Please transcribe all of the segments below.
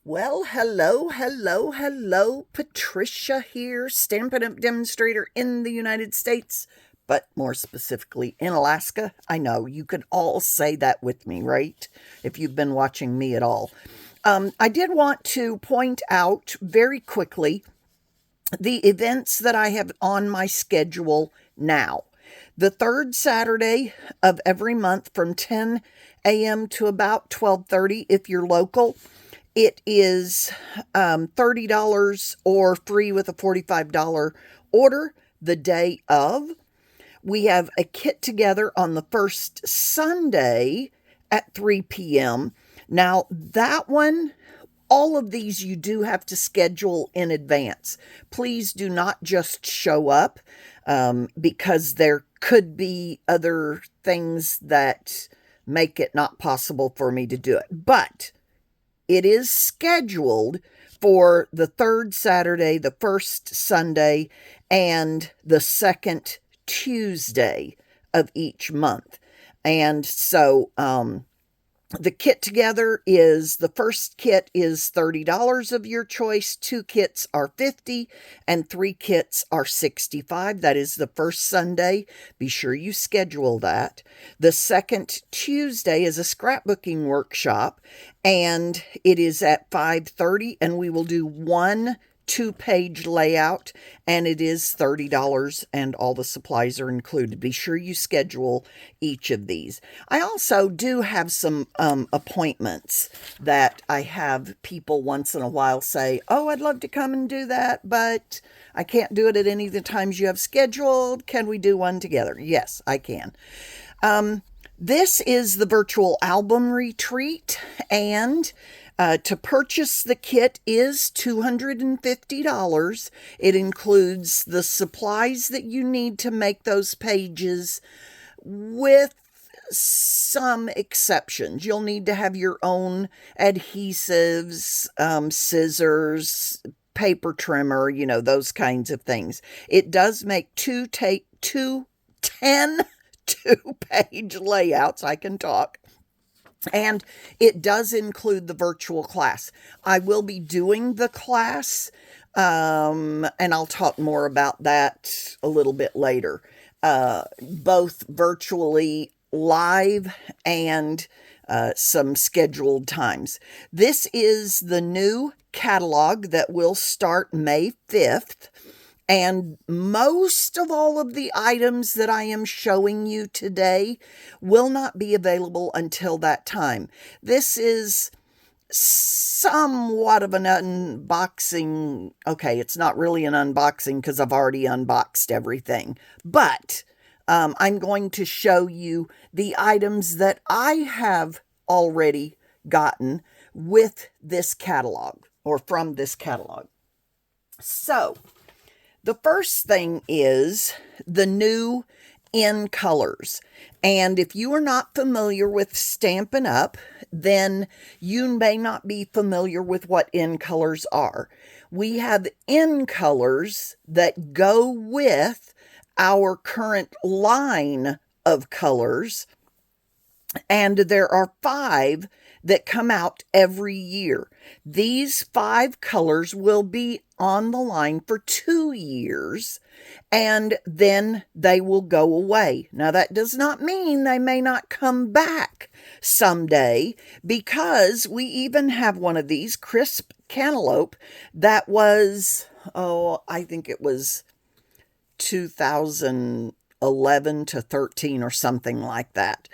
Well, hello, Patricia here, Stampin' Up! Demonstrator in the United States, but more specifically in Alaska. I know, you could all say that with me, right? If you've been watching me at all. I did want to point out very quickly the events that I have on my schedule now. The third Saturday of every month from 10 a.m. to about 12:30 if you're local. It is $30 or free with a $45 order the day of. We have a kit together on the first Sunday at 3 p.m. Now, that one, all of these you do have to schedule in advance. Please do not just show up because there could be other things that make it not possible for me to do it. But it is scheduled for the third Saturday, the first Sunday, and the second Tuesday of each month. And so the kit together is, the first kit is $30 of your choice, 2 kits are $50, and 3 kits are $65. That is the first Sunday. Be sure you schedule that. The second Tuesday is a scrapbooking workshop, and it is at 5:30, and we will do one 2-page layout, and it is $30, and all the supplies are included. Be sure you schedule each of these. I also do have some appointments that I have people once in a while say, oh, I'd love to come and do that, but I can't do it at any of the times you have scheduled. Can we do one together? Yes, I can. This is the virtual album retreat, and to purchase the kit is $250. It includes the supplies that you need to make those pages, with some exceptions. You'll need to have your own adhesives, scissors, paper trimmer, those kinds of things. It does make two 2-page layouts. I can talk. And it does include the virtual class. I will be doing the class, and I'll talk more about that a little bit later, both virtually live and some scheduled times. This is the new catalog that will start May 5th. And most of all of the items that I am showing you today will not be available until that time. This is somewhat of an unboxing. Okay, it's not really an unboxing because I've already unboxed everything. But I'm going to show you the items that I have already gotten with this catalog, or from this catalog. So the first thing is the new in colors. And if you are not familiar with Stampin' Up, then you may not be familiar with what in colors are. We have in colors that go with our current line of colors, and there are 5 that come out every year. These 5 colors will be on the line for 2 years, and then they will go away. Now, that does not mean they may not come back someday, because we even have one of these, Crisp Cantaloupe, that was, I think it was 2011 to 13 or something like that.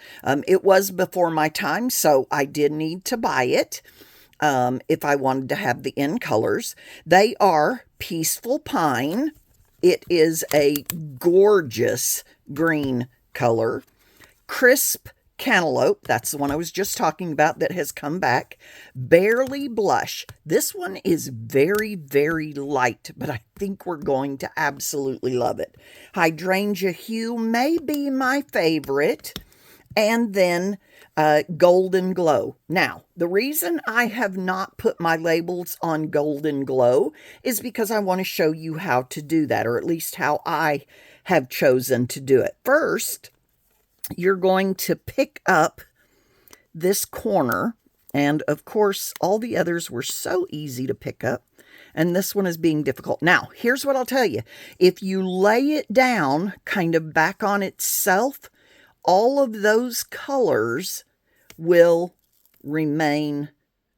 It was before my time, so I did need to buy it if I wanted to have the in colors. They are Peaceful Pine. It is a gorgeous green color. Crisp Cantaloupe, that's the one I was just talking about that has come back. Barely Blush. This one is very, very light, but I think we're going to absolutely love it. Hydrangea Hue may be my favorite. And then Golden Glow. Now, the reason I have not put my labels on Golden Glow is because I want to show you how to do that, or at least how I have chosen to do it. First, you're going to pick up this corner And of course, all the others were so easy to pick up. And this one is being difficult. Now, here's what I'll tell you. If you lay it down kind of back on itself, all of those colors will remain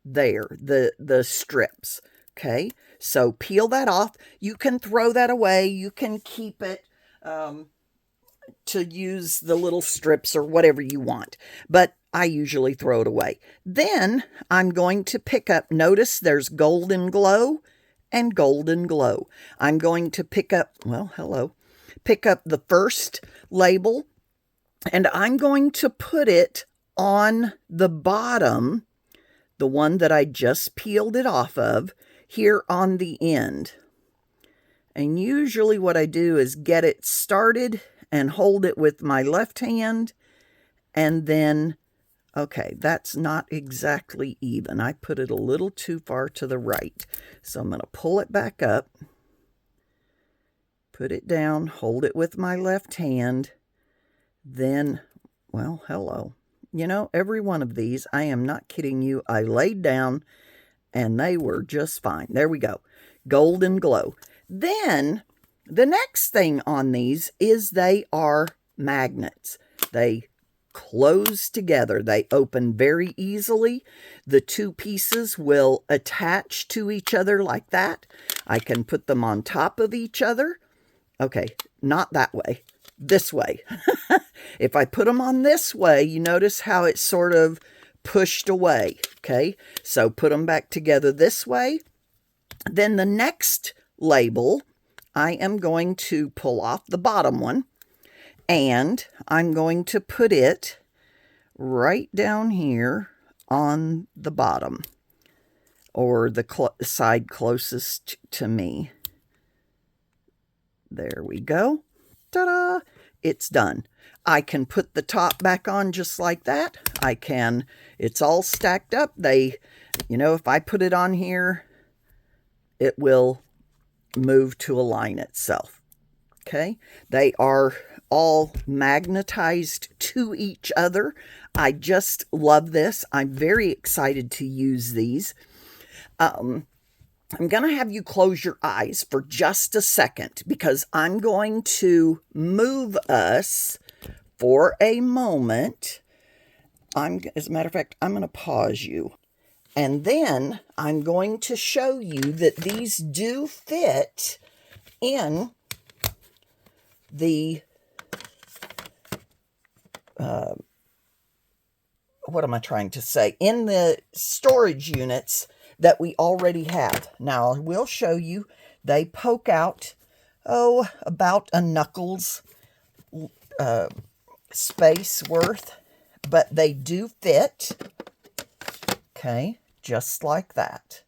there, the strips. Okay, so peel that off. You can throw that away. You can keep it to use the little strips or whatever you want. But I usually throw it away. Then I'm going to pick up, notice there's Golden Glow and Golden Glow. I'm going to pick up, well, hello, pick up the first label, and I'm going to put it on the bottom, the one that I just peeled it off of, here on the end. And usually what I do is get it started and hold it with my left hand, and then, okay, that's not exactly even. I put it a little too far to the right. So I'm going to pull it back up, put it down, hold it with my left hand, then, well, hello. You know, every one of these, I am not kidding you, I laid down and they were just fine. There we go. Golden Glow. Then, the next thing on these is they are magnets. They close together. They open very easily. The two pieces will attach to each other like that. I can put them on top of each other. Okay, not that way. This way. If I put them on this way, you notice how it's sort of pushed away. Okay, so put them back together this way. Then the next label, I am going to pull off the bottom one, and I'm going to put it right down here on the bottom, or the side closest to me. There we go. Ta-da! It's done. I can put the top back on just like that. I can, it's all stacked up. You know, if I put it on here, it will move to align itself. Okay, they are all magnetized to each other. I just love this. I'm very excited to use these. I'm going to have you close your eyes for just a second, because I'm going to move us for a moment. As a matter of fact, I'm going to pause you. And then I'm going to show you that these do fit in the, what am I trying to say? In the storage units that we already have. Now, I will show you, they poke out, about a knuckles space worth, but they do fit. Okay. Just like that.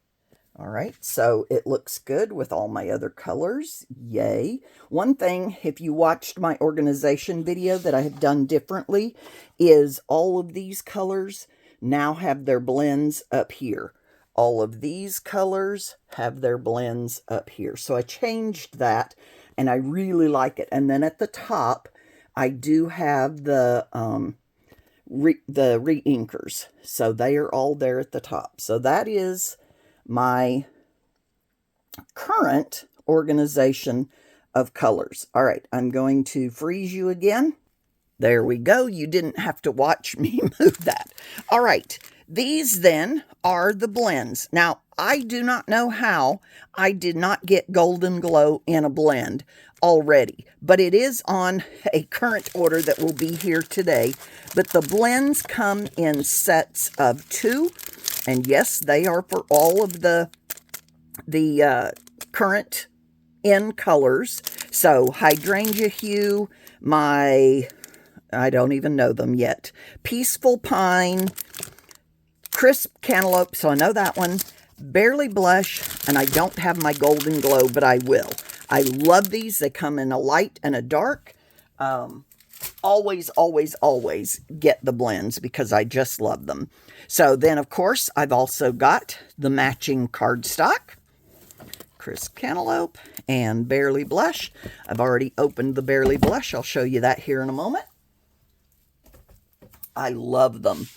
All right, so it looks good with all my other colors. Yay. One thing, if you watched my organization video that I have done differently, is all of these colors now have their blends up here. All of these colors have their blends up here. So I changed that, and I really like it. And then at the top, I do have the re-inkers. So they are all there at the top. So that is my current organization of colors. All right, I'm going to freeze you again. There we go. You didn't have to watch me move that. All right, these then are the blends. Now, I do not know how I did not get Golden Glow in a blend already, but it is on a current order that will be here today. But the blends come in sets of 2, and yes, they are for all of the current in colors. So hydrangea hue, I don't even know them yet, peaceful pine, crisp cantaloupe, so I know that one, barely blush, and I don't have my Golden Glow, but I will. I love these. They come in a light and a dark. Always, always, always get the blends because I just love them. So then, of course, I've also got the matching cardstock, crisp cantaloupe, and barely blush. I've already opened the barely blush. I'll show you that here in a moment. I love them.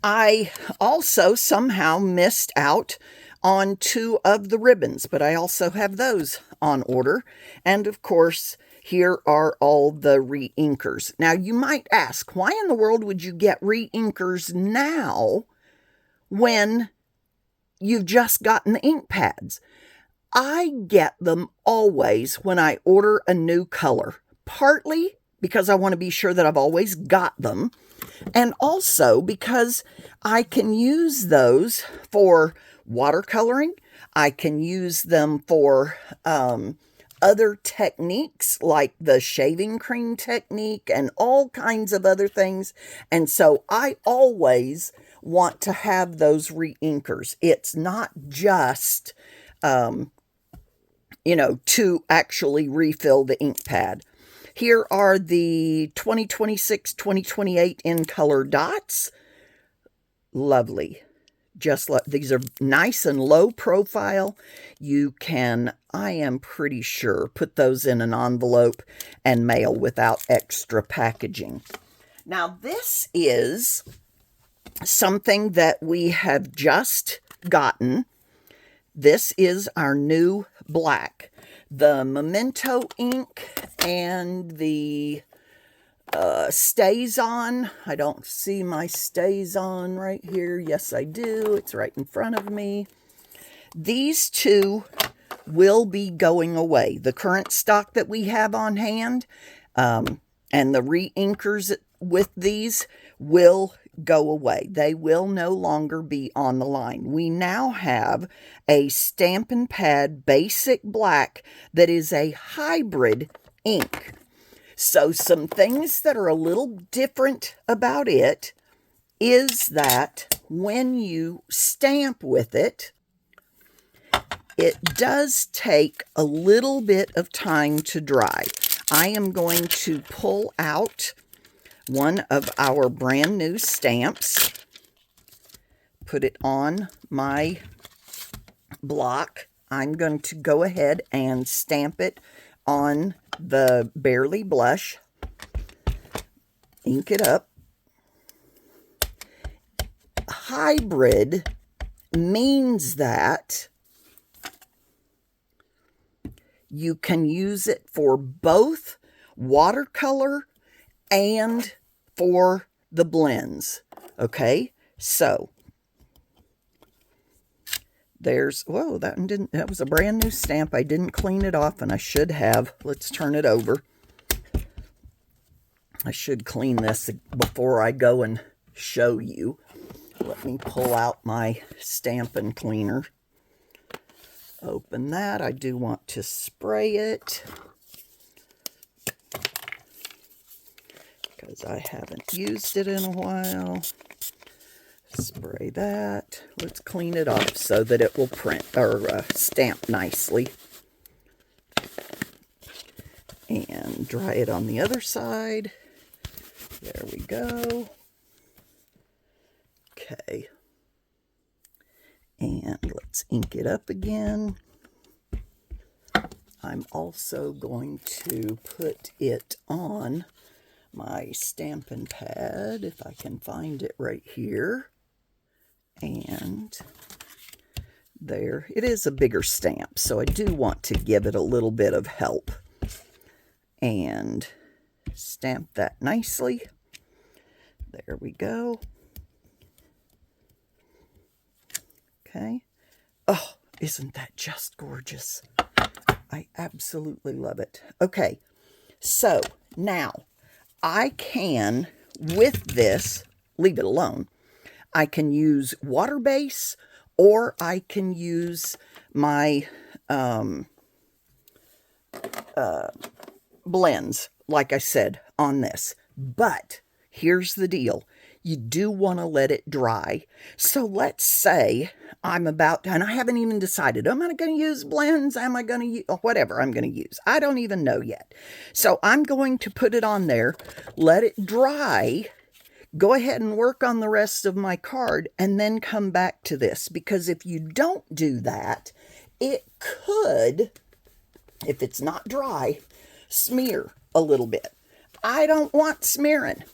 I also somehow missed out on 2 of the ribbons, but I also have those on order. And of course, here are all the re-inkers. Now, you might ask, why in the world would you get re-inkers now when you've just gotten the ink pads? I get them always when I order a new color, partly because I want to be sure that I've always got them, and also because I can use those for watercoloring. I can use them for other techniques like the shaving cream technique and all kinds of other things. And so I always want to have those re-inkers. It's not just, to actually refill the ink pad. Here are the 2026-2028 in color dots. Lovely. These are nice and low profile. You can, I am pretty sure, put those in an envelope and mail without extra packaging. Now, this is something that we have just gotten. This is our new black. The Memento ink and the StazOn. I don't see my StazOn right here. Yes, I do. It's right in front of me. These two will be going away. The current stock that we have on hand and the re-inkers with these will go away. They will no longer be on the line. We now have a Stampin' Pad Basic Black that is a hybrid ink. So some things that are a little different about it is that when you stamp with it, it does take a little bit of time to dry. I am going to pull out one of our brand new stamps, put it on my block. I'm going to go ahead and stamp it on the Barely Blush, ink it up. Hybrid means that you can use it for both watercolor and for the blends. Okay, so there's, whoa, that was a brand new stamp. I didn't clean it off, and I should have. Let's turn it over. I should clean this before I go and show you. Let me pull out my Stampin' Cleaner. Open that. I do want to spray it, because I haven't used it in a while. Spray that. Let's clean it off so that it will print or stamp nicely. And dry it on the other side. There we go. Okay. And let's ink it up again. I'm also going to put it on my Stampin' Pad, if I can find it right here. And there, it is a bigger stamp, so I do want to give it a little bit of help. And stamp that nicely. There we go. Okay. Oh, isn't that just gorgeous? I absolutely love it. Okay, so now I can, with this, leave it alone. I can use water base, or I can use my blends, like I said, on this. But here's the deal. You do want to let it dry. So let's say I'm about, and I haven't even decided, am I going to use blends? Am I going to use, whatever I'm going to use? I don't even know yet. So I'm going to put it on there, let it dry, go ahead and work on the rest of my card, and then come back to this. Because if you don't do that, it could, if it's not dry, smear a little bit. I don't want smearing.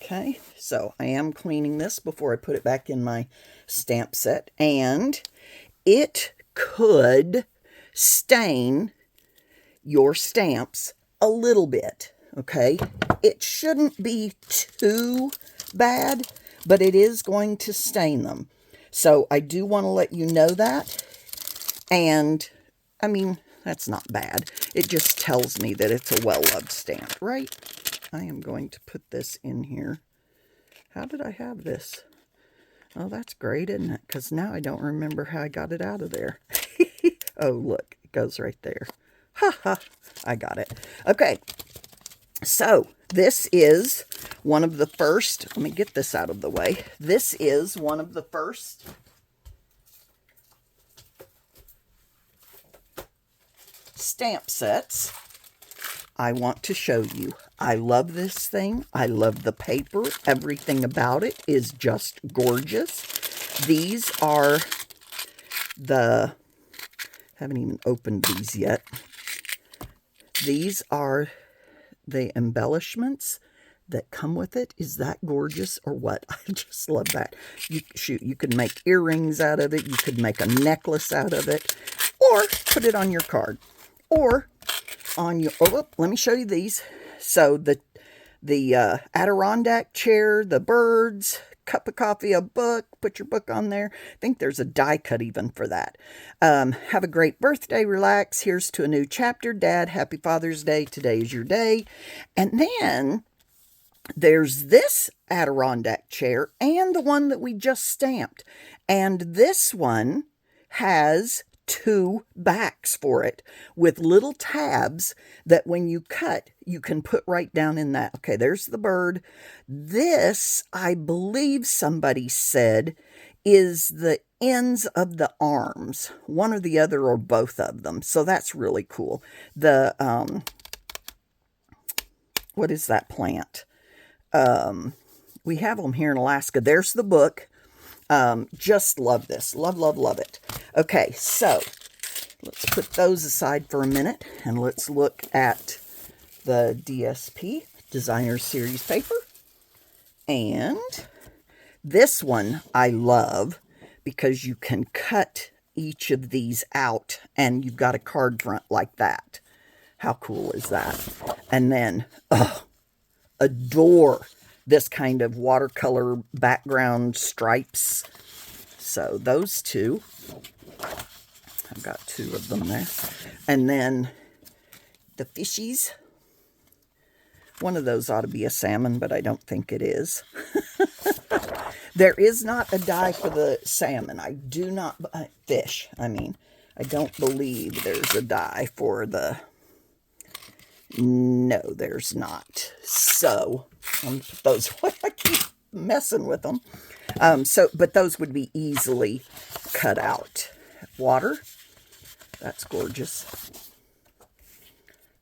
Okay, so I am cleaning this before I put it back in my stamp set, and it could stain your stamps a little bit, okay? It shouldn't be too bad, but it is going to stain them. So I do want to let you know that. And, I mean, that's not bad. It just tells me that it's a well-loved stamp, right? I am going to put this in here. How did I have this? Oh, that's great, isn't it? Because now I don't remember how I got it out of there. Oh, look, it goes right there. Ha ha, I got it. Okay, so this is one of the first, let me get this out of the way. This is one of the first stamp sets I want to show you. I love this thing. I love the paper. Everything about it is just gorgeous. These are haven't even opened these yet. These are the embellishments that come with it. Is that gorgeous or what? I just love that. You could make earrings out of it. You could make a necklace out of it, or put it on your card, or on your, oh, let me show you these. So the Adirondack chair, the birds, cup of coffee, a book, put your book on there. I think there's a die cut even for that. Have a great birthday, relax. Here's to a new chapter. Dad, happy Father's Day. Today is your day. And then there's this Adirondack chair and the one that we just stamped. And this one has 2 backs for it with little tabs that when you cut, you can put right down in that. Okay, there's the bird. This, I believe somebody said, is the ends of the arms. One or the other or both of them. So that's really cool. The, what is that plant? We have them here in Alaska. There's the book. Just love this. Love, love, love it. Okay, so let's put those aside for a minute and let's look at the DSP Designer Series paper. And this one I love because you can cut each of these out and you've got a card front like that. How cool is that? And then, adore this kind of watercolor background stripes. So those 2. I've got 2 of them there. And then the fishies. One of those ought to be a salmon, but I don't think it is. There is not a die for the salmon. I do not, fish, I mean. I don't believe there's a die for the, no, there's not. So, I'm going to put those away. I keep messing with them. But those would be easily cut out. Water. That's gorgeous.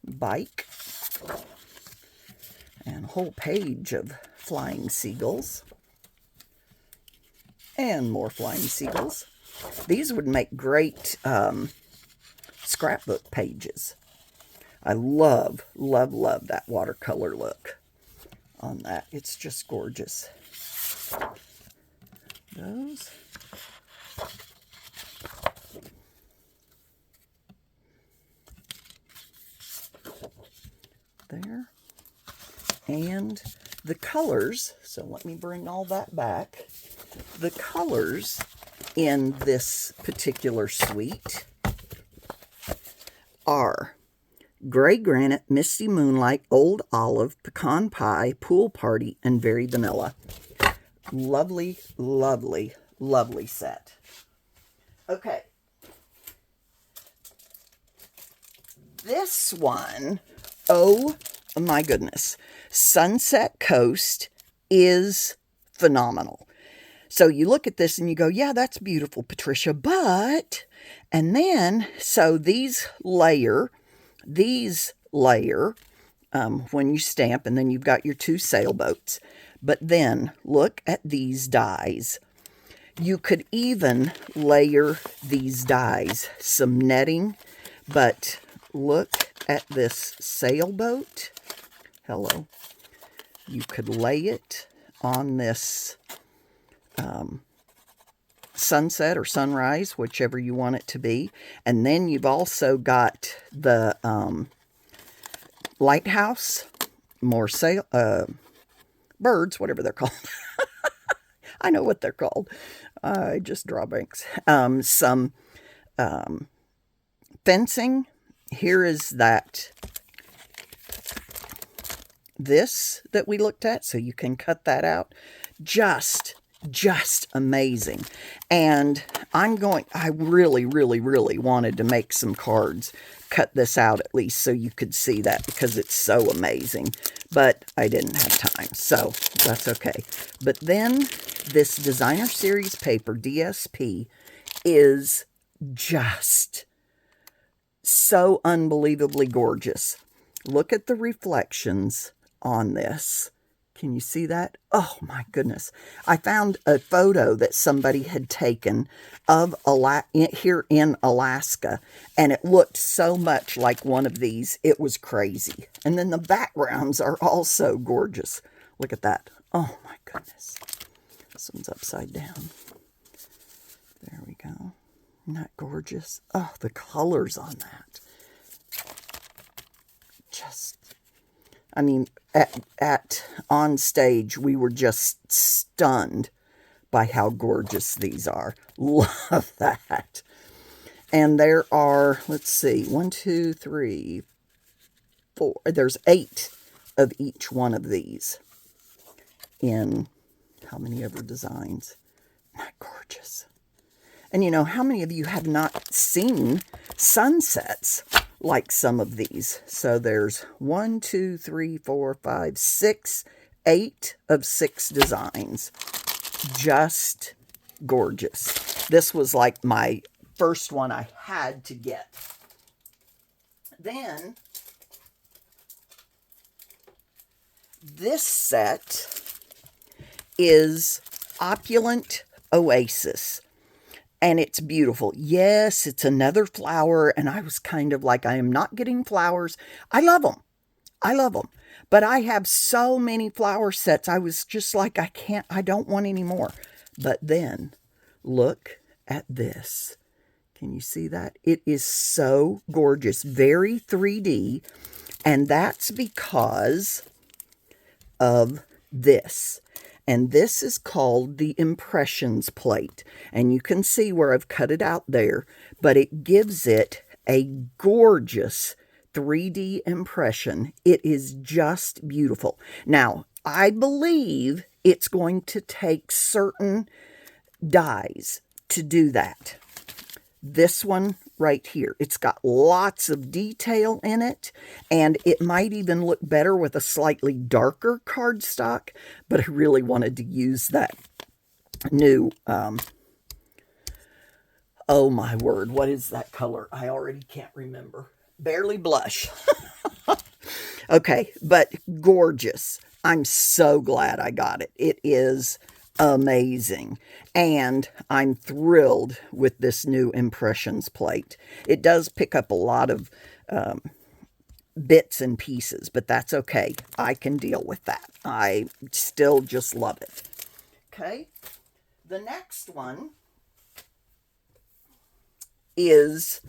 Bike. And a whole page of flying seagulls. And more flying seagulls. These would make great scrapbook pages. I love, love, love that watercolor look on that. It's just gorgeous. Those. There. And the colors, so let me bring all that back. The colors in this particular suite are Gray Granite, Misty Moonlight, Old Olive, Pecan Pie, Pool Party, and Very Vanilla. Lovely, lovely, lovely set. Okay. This one, oh my goodness. Sunset Coast is phenomenal. So you look at this and you go, yeah, that's beautiful, Patricia, but, and then, so these layer when you stamp, and then you've got your 2 sailboats. But then, look at these dies. You could even layer these dies, some netting, but look at this sailboat. Hello. You could lay it on this sunset or sunrise, whichever you want it to be. And then you've also got the lighthouse, more birds, whatever they're called. I know what they're called. I just draw blanks. Some fencing. Here is this that we looked at, so you can cut that out. Just amazing. And I really wanted to make some cards, cut this out at least so you could see that, because it's so amazing. But I didn't have time, so that's okay. But then this Designer Series paper, DSP, is just so unbelievably gorgeous. Look at the reflections on this. Can you see that? Oh my goodness. I found a photo that somebody had taken of here in Alaska, and it looked so much like one of these. It was crazy. And then the backgrounds are also gorgeous. Look at that. Oh my goodness. This one's upside down. There we go. Isn't that gorgeous? Oh, the colors on that. I mean, on stage, we were just stunned by how gorgeous these are. Love that. And there are, let's see, 1, 2, 3, 4. There's 8 of each one of these in how many ever designs. Isn't that gorgeous? And you know, how many of you have not seen sunsets like some of these? So there's 1, 2, 3, 4, 5, 6, 8 of 6 designs. Just gorgeous. This was like my first one I had to get. Then this set is Opulent Oasis. And it's beautiful. Yes, it's another flower. And I was kind of like, I am not getting flowers. I love them. I love them. But I have so many flower sets. I was just like, I don't want any more. But then look at this. Can you see that? It is so gorgeous. Very 3D. And that's because of this. And this is called the Impressions plate. And you can see where I've cut it out there. But it gives it a gorgeous 3D impression. It is just beautiful. Now, I believe it's going to take certain dies to do that. This one right here, it's got lots of detail in it, and it might even look better with a slightly darker cardstock, but I really wanted to use that new, oh my word, what is that color? I already can't remember. Barely blush. Okay, but gorgeous. I'm so glad I got it. It is amazing. And I'm thrilled with this new Impressions plate. It does pick up a lot of bits and pieces, but that's okay. I can deal with that. I still just love it. Okay, the next one is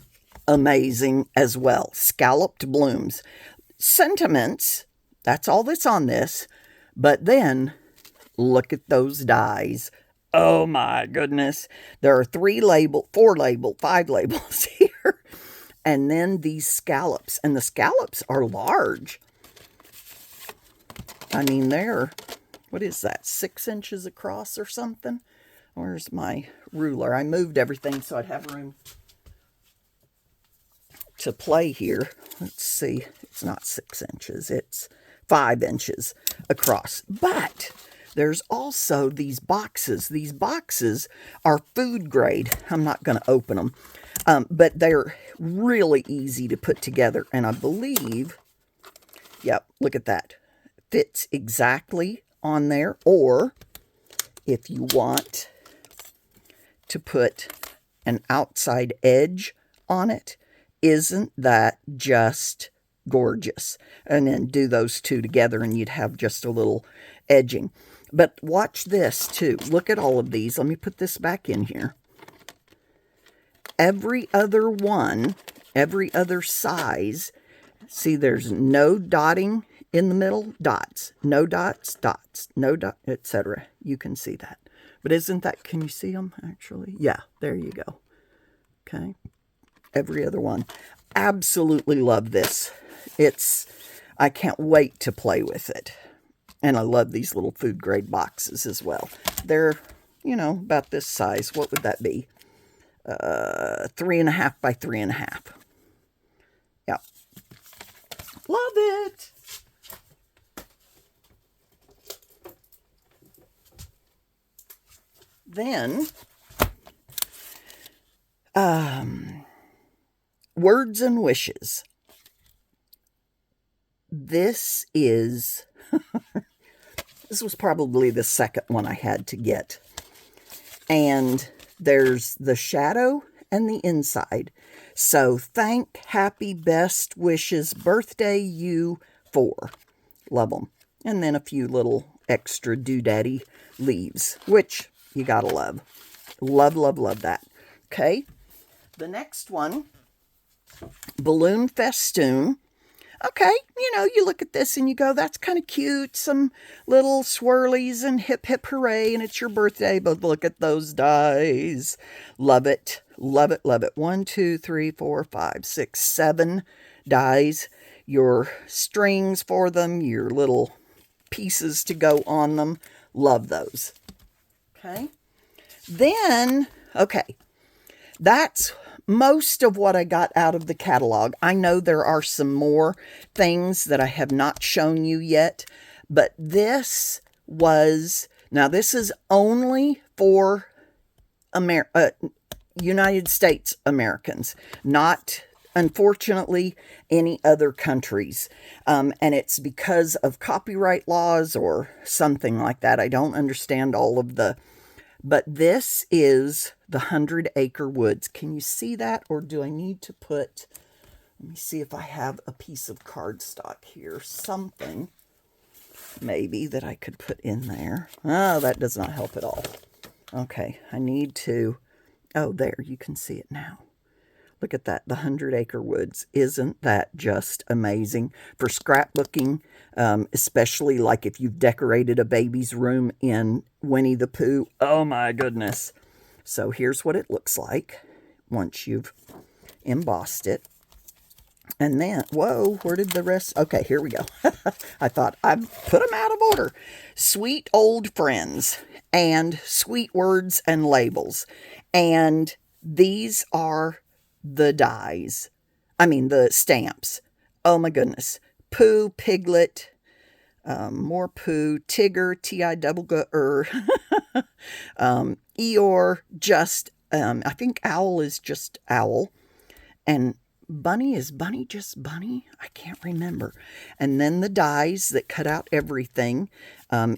amazing as well. Scalloped Blooms. Sentiments, that's all that's on this, but then look at those dies. Oh my goodness. There are 4 labels, 5 labels here. And then these scallops. And the scallops are large. I mean, they're, what is that, 6 inches across or something? Where's my ruler? I moved everything so I'd have room to play here. Let's see. It's not 6 inches. It's 5 inches across. But there's also these boxes. These boxes are food grade. I'm not going to open them. But they're really easy to put together. And I believe, yep, look at that. Fits exactly on there. Or if you want to put an outside edge on it, isn't that just gorgeous? And then do those two together and you'd have just a little edging. But watch this too. Look at all of these. Let me put this back in here. Every other one, every other size, see there's no dotting in the middle, dots, no dots, dots, no dot, etc. You can see that. But isn't that, can you see them actually? Yeah, there you go. Okay. Every other one. Absolutely love this. I can't wait to play with it. And I love these little food grade boxes as well. They're, you know, about this size. What would that be? 3.5 by 3.5. Yep. Love it. Then, words and wishes. This is, this was probably the second one I had to get. And there's the shadow and the inside. So, thank, happy, best wishes, birthday, you, for. Love them. And then a few little extra doodaddy leaves, which you gotta love. Love, love, love that. Okay. The next one, balloon festoon. Okay, you know, you look at this and you go, that's kind of cute. Some little swirlies and hip, hip, hooray, and it's your birthday. But look at those dies. Love it. Love it, love it. 1, 2, 3, 4, 5, 6, 7 dies. Your strings for them, your little pieces to go on them. Love those. Okay. Then, okay, that's most of what I got out of the catalog. I know there are some more things that I have not shown you yet, but this was, now this is only for United States Americans, not, unfortunately, any other countries. And it's because of copyright laws or something like that. I don't understand all of the, but this is the 100 Acre Woods. Can you see that? Or do I need to put, let me see if I have a piece of cardstock here. Something, maybe, that I could put in there. Oh, that does not help at all. Okay, I need to, oh, there, you can see it now. Look at that, the 100 Acre Woods. Isn't that just amazing? For scrapbooking, especially like if you've decorated a baby's room in Winnie the Pooh. Oh my goodness. So here's what it looks like once you've embossed it. And then, whoa, where did the rest? Okay, here we go. I thought I'd put them out of order. Sweet old friends and sweet words and labels. And these are the dies. I mean, the stamps. Oh my goodness. Pooh, Piglet, more Pooh, Tigger, T-I-double-G-er, Eeyore, just, I think Owl is just Owl. And Bunny, is Bunny just Bunny? I can't remember. And then the dies that cut out everything,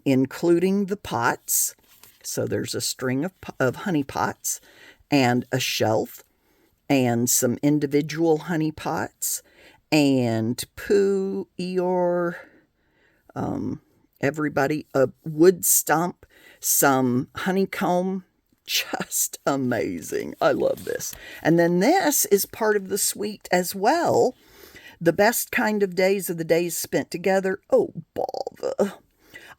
including the pots. So there's a string of honey pots and a shelf and some individual honey pots and Pooh, Eeyore, everybody, a wood stump, some honeycomb. Just amazing. I love this. And then this is part of the suite as well. The best kind of days are the days spent together. Oh, bother.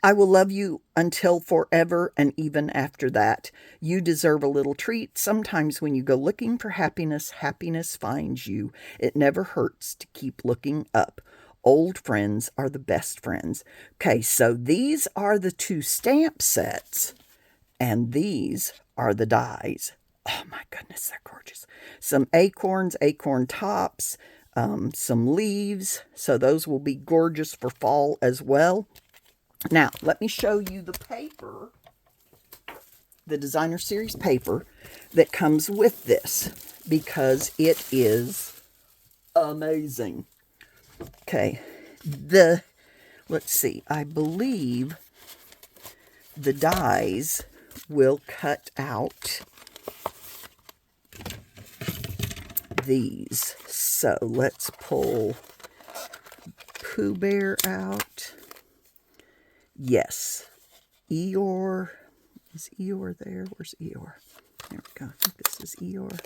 I will love you until forever and even after that. You deserve a little treat. Sometimes when you go looking for happiness, happiness finds you. It never hurts to keep looking up. Old friends are the best friends. Okay, so these are the two stamp sets, and these are the dies. Oh my goodness, they're gorgeous. Some acorns, acorn tops, some leaves. So those will be gorgeous for fall as well. Now, let me show you the paper, the designer series paper that comes with this, because it is amazing. Okay, let's see, I believe the dies will cut out these. So let's pull Pooh Bear out. Yes, Eeyore. Is Eeyore there? Where's Eeyore? There we go. I think this is Eeyore.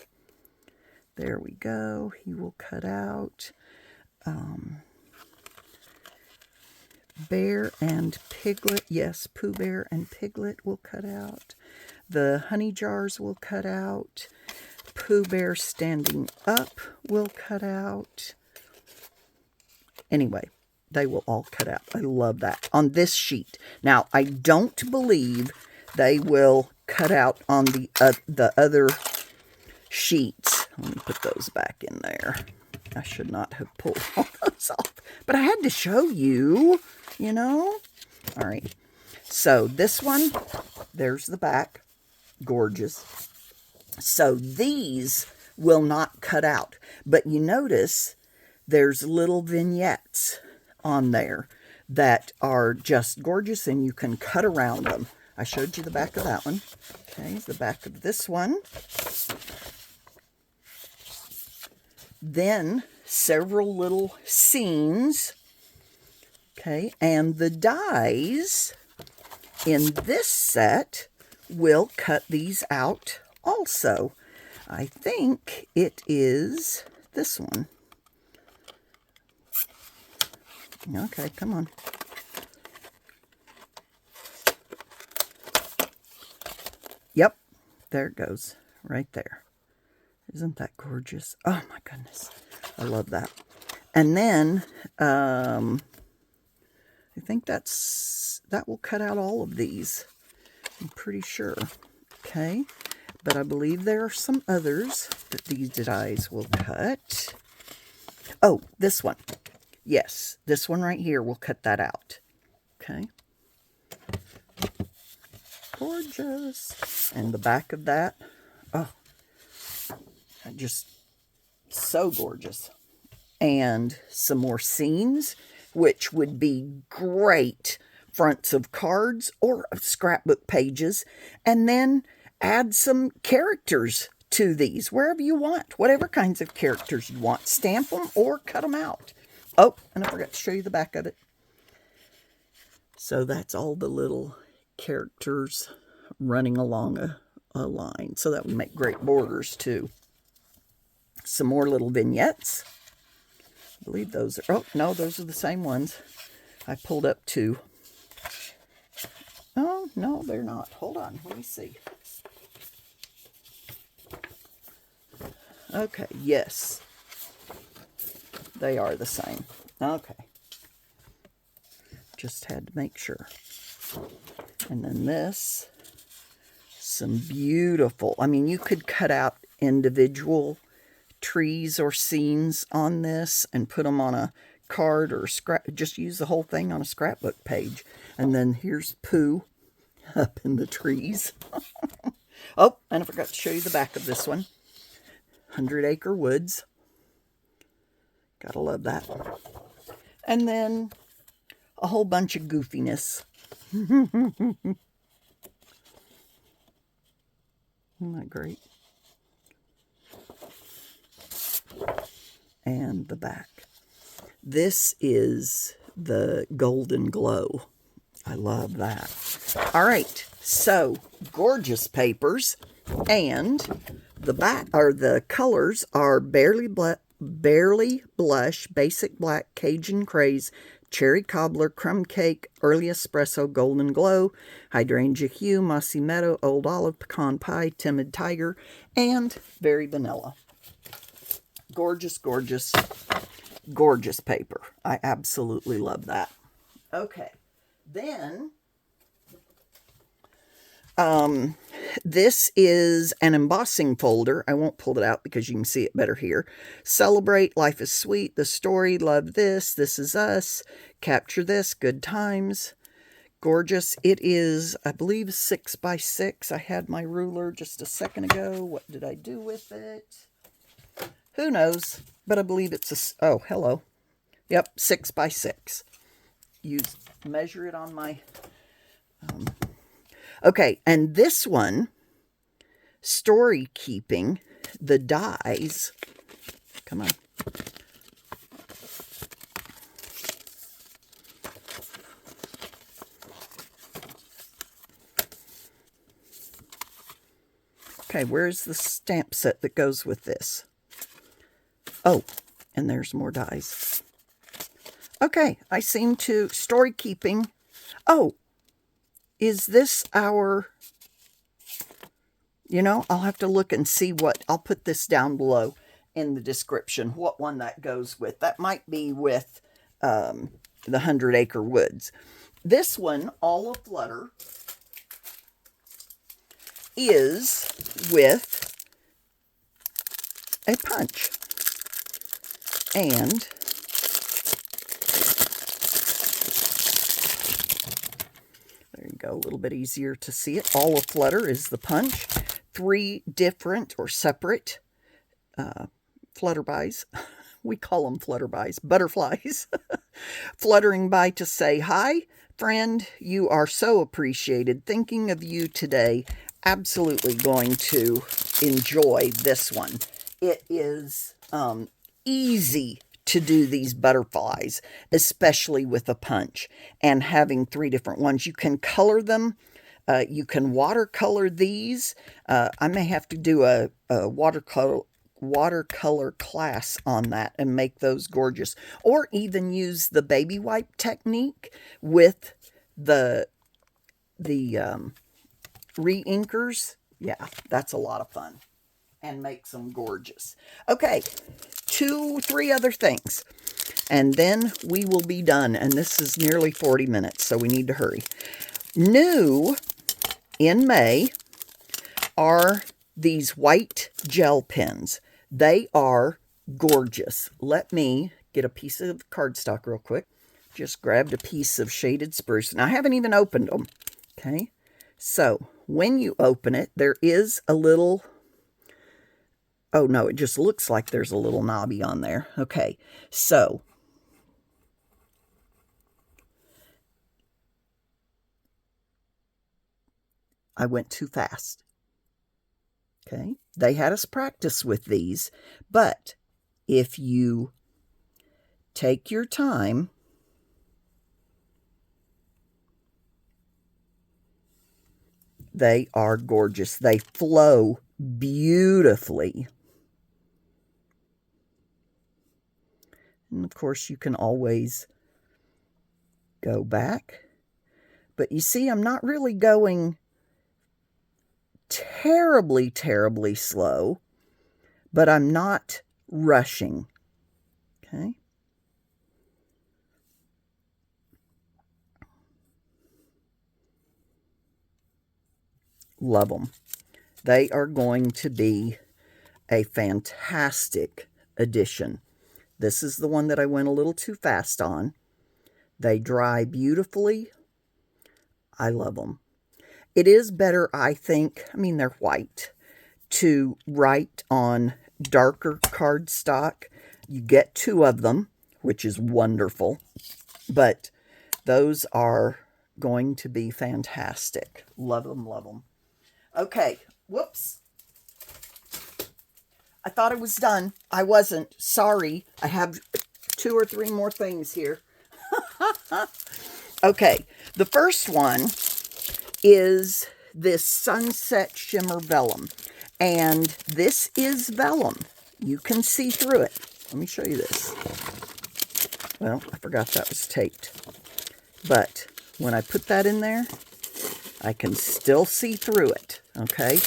There we go. He will cut out. Bear and Piglet. Yes, Pooh Bear and Piglet will cut out. The honey jars will cut out. Pooh Bear standing up will cut out. Anyway, they will all cut out. I love that. On this sheet. Now, I don't believe they will cut out on the other sheets. Let me put those back in there. I should not have pulled all those off. But I had to show you, you know. All right. So this one, there's the back. Gorgeous. So these will not cut out. But you notice there's little vignettes on there that are just gorgeous, and you can cut around them. I showed you the back of that one. Okay, the back of this one. Then several little scenes. Okay, and the dies in this set will cut these out also. I think it is this one. Okay, come on. Yep, there it goes, right there. Isn't that gorgeous? Oh my goodness, I love that. And then I think that will cut out all of these. I'm pretty sure. Okay, but I believe there are some others that these dies will cut. Oh, this one. Yes, this one right here will cut that out. Okay. Gorgeous. And the back of that, oh, just so gorgeous. And some more scenes, which would be great fronts of cards or scrapbook pages. And then add some characters to these, wherever you want, whatever kinds of characters you want. Stamp them or cut them out. Oh, and I forgot to show you the back of it. So that's all the little characters running along a line. So that would make great borders too. Some more little vignettes. I believe those are, oh no, those are the same ones. I pulled up two. Oh, no, they're not. Hold on, let me see. Okay, yes. They are the same. Okay. Just had to make sure. And then this, some beautiful, I mean, you could cut out individual trees or scenes on this and put them on a card or just use the whole thing on a scrapbook page. And then here's Pooh up in the trees. Oh, and I forgot to show you the back of this one. 100 Acre Woods. Gotta love that. And then a whole bunch of goofiness. Isn't that great? And the back. This is the Golden Glow. I love that. All right, so gorgeous papers, and the back or the colors are Barely Blush, Basic Black, Cajun Craze, Cherry Cobbler, Crumb Cake, Early Espresso, Golden Glow, Hydrangea Hue, Mossy Meadow, Old Olive, Pecan Pie, Timid Tiger, and Very Vanilla. Gorgeous, gorgeous, gorgeous paper. I absolutely love that. Okay, then this is an embossing folder. I won't pull it out because you can see it better here. Celebrate, Life is Sweet, The Story, Love This, This Is Us, Capture This, Good Times. Gorgeous. It is, I believe, 6x6. I had my ruler just a second ago. What did I do with it? Who knows? But I believe it's a, oh, hello. Yep, 6x6. Measure it on my, okay, and this one, Story Keeping, the dies, come on. Okay, where's the stamp set that goes with this? Oh, and there's more dies. Okay, I seem to... Story keeping. Oh, is this our... You know, I'll have to look and see what... I'll put this down below in the description, what one that goes with. That might be with the 100 Acre Woods. This one, All Aflutter, is with a punch. And there you go, a little bit easier to see it. All Aflutter is the punch. 3 different or separate flutterbys. We call them flutterbys, butterflies. Fluttering by to say, hi, friend, you are so appreciated. Thinking of you today. Absolutely going to enjoy this one. It is easy to do these butterflies, especially with a punch. And having 3 different ones, you can color them. You can watercolor these. I may have to do a watercolor class on that and make those gorgeous. Or even use the baby wipe technique with the re-inkers. Yeah, that's a lot of fun. And makes them gorgeous. Okay, 3 other things. And then we will be done. And this is nearly 40 minutes, so we need to hurry. New in May are these white gel pens. They are gorgeous. Let me get a piece of cardstock real quick. Just grabbed a piece of shaded spruce. And I haven't even opened them. Okay, so when you open it, there is a little... Oh, no, it just looks like there's a little knobby on there. Okay, so I went too fast. Okay, they had us practice with these, but if you take your time, they are gorgeous. They flow beautifully. And of course, you can always go back. But you see, I'm not really going terribly, terribly slow, but I'm not rushing. Okay. Love them. They are going to be a fantastic addition. This is the one that I went a little too fast on. They dry beautifully. I love them. It is better, I think, I mean, they're white, to write on darker cardstock. You get 2 of them, which is wonderful, but those are going to be fantastic. Love them, love them. Okay, whoops. I thought I was done. I wasn't. Sorry. I have 2 or 3 more things here. Okay, the first one is this Sunset Shimmer Vellum. And this is vellum. You can see through it. Let me show you this. Well, I forgot that was taped. But when I put that in there, I can still see through it, okay?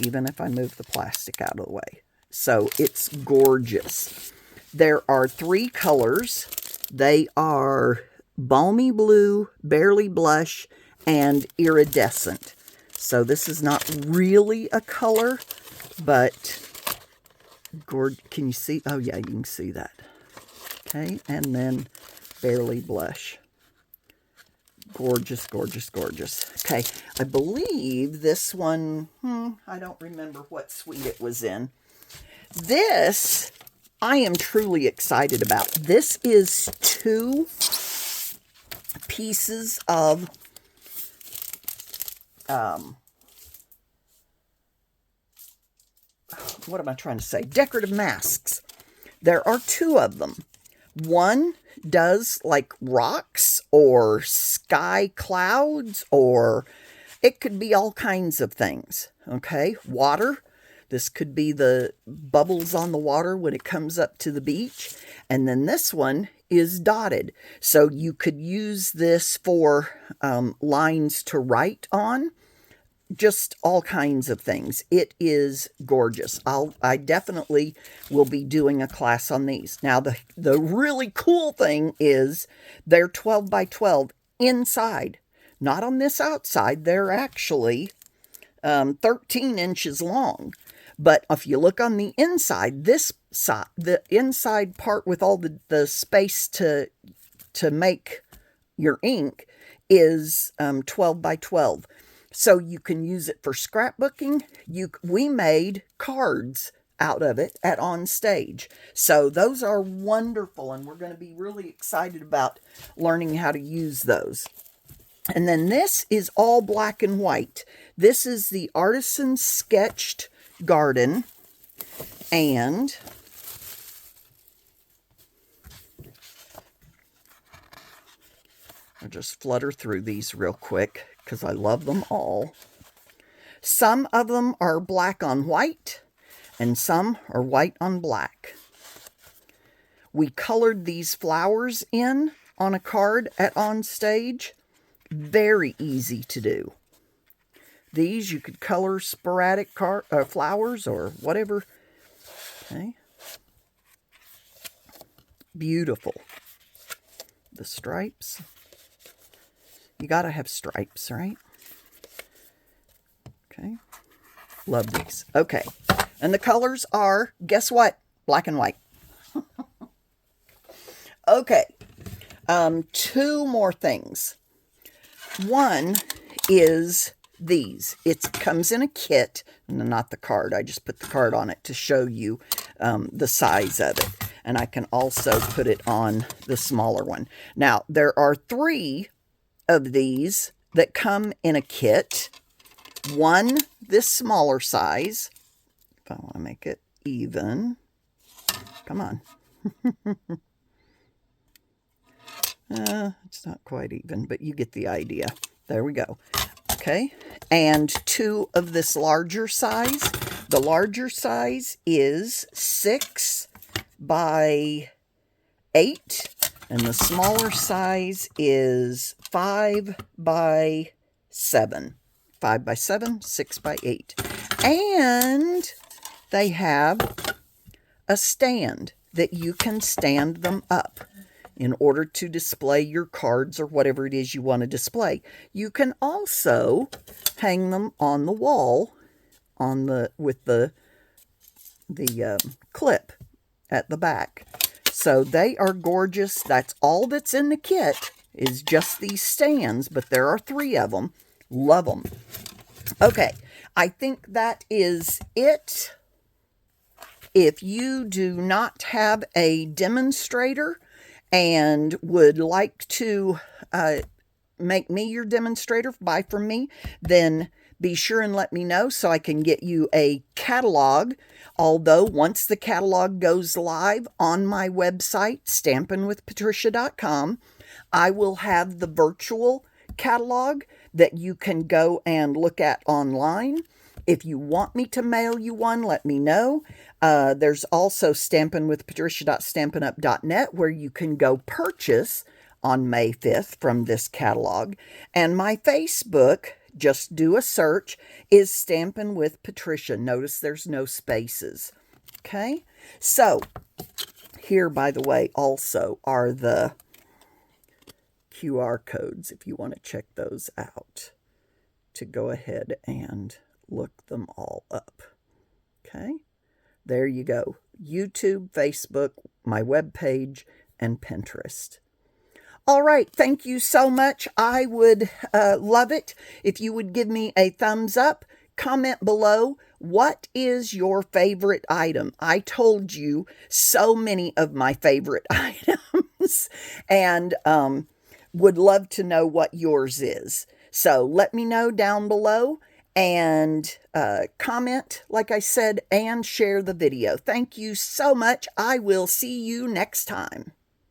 Even if I move the plastic out of the way. So it's gorgeous. There are 3 colors. They are Balmy Blue, Barely Blush, and Iridescent. So this is not really a color, but can you see? Oh yeah, you can see that. Okay, and then Barely Blush. Gorgeous, gorgeous, gorgeous. Okay, I believe this one, I don't remember what suite it was in. This, I am truly excited about. This is 2 pieces of what am I trying to say? Decorative masks. There are 2 of them. One does like rocks or sky clouds or It could be all kinds of things, okay? Water. This could be the bubbles on the water when it comes up to the beach. And then this one is dotted. So you could use this for lines to write on. Just all kinds of things. It is gorgeous. I definitely will be doing a class on these. Now, the really cool thing is they're 12 by 12 inside. Not on this outside. They're actually 13 inches long. But if you look on the inside, this side, the inside part with all the space to make your ink is 12 by 12. So you can use it for scrapbooking. We made cards out of it at On Stage. So those are wonderful, and we're going to be really excited about learning how to use those. And then this is all black and white. This is the Artisan Sketched Garden, and I'll just flutter through these real quick because I love them all. Some of them are black on white, and some are white on black. We colored these flowers in on a card at On Stage. Very easy to do. These you could color sporadic flowers or whatever. Okay. Beautiful. The stripes. You got to have stripes, right? Okay. Love these. Okay. And the colors are, guess what? Black and white. Okay. Two more things. One is these. It comes in a kit. Not the card. I just put the card on it to show you the size of it. And I can also put it on the smaller one. Now, there are 3 of these that come in a kit. One, this smaller size. If I want to make it even. Come on. It's not quite even, but you get the idea. There we go. Okay. And 2 of this larger size. The larger size is 6 by 8. And the smaller size is 5 by 7. 5 by 7, 6 by 8. And they have a stand that you can stand them up in order to display your cards or whatever it is you want to display. You can also hang them on the wall with the clip at the back. So they are gorgeous. That's all that's in the kit is just these stands, but there are 3 of them. Love them. Okay, I think that is it. If you do not have a demonstrator and would like to make me your demonstrator, buy from me, then be sure and let me know so I can get you a catalog. Although once the catalog goes live on my website, stampinwithpatricia.com, I will have the virtual catalog that you can go and look at online. If you want me to mail you one, let me know. There's also stampinwithpatricia.stampinup.net where you can go purchase on May 5th from this catalog. And my Facebook, just do a search, is Stampin' with Patricia. Notice there's no spaces. Okay? So, here, by the way, also are the QR codes if you want to check those out, to go ahead and look them all up. Okay? There you go. YouTube, Facebook, my webpage, and Pinterest. All right. Thank you so much. I would love it if you would give me a thumbs up. Comment below. What is your favorite item? I told you so many of my favorite items, and would love to know what yours is. So let me know down below, and comment, like I said, and share the video. Thank you so much. I will see you next time.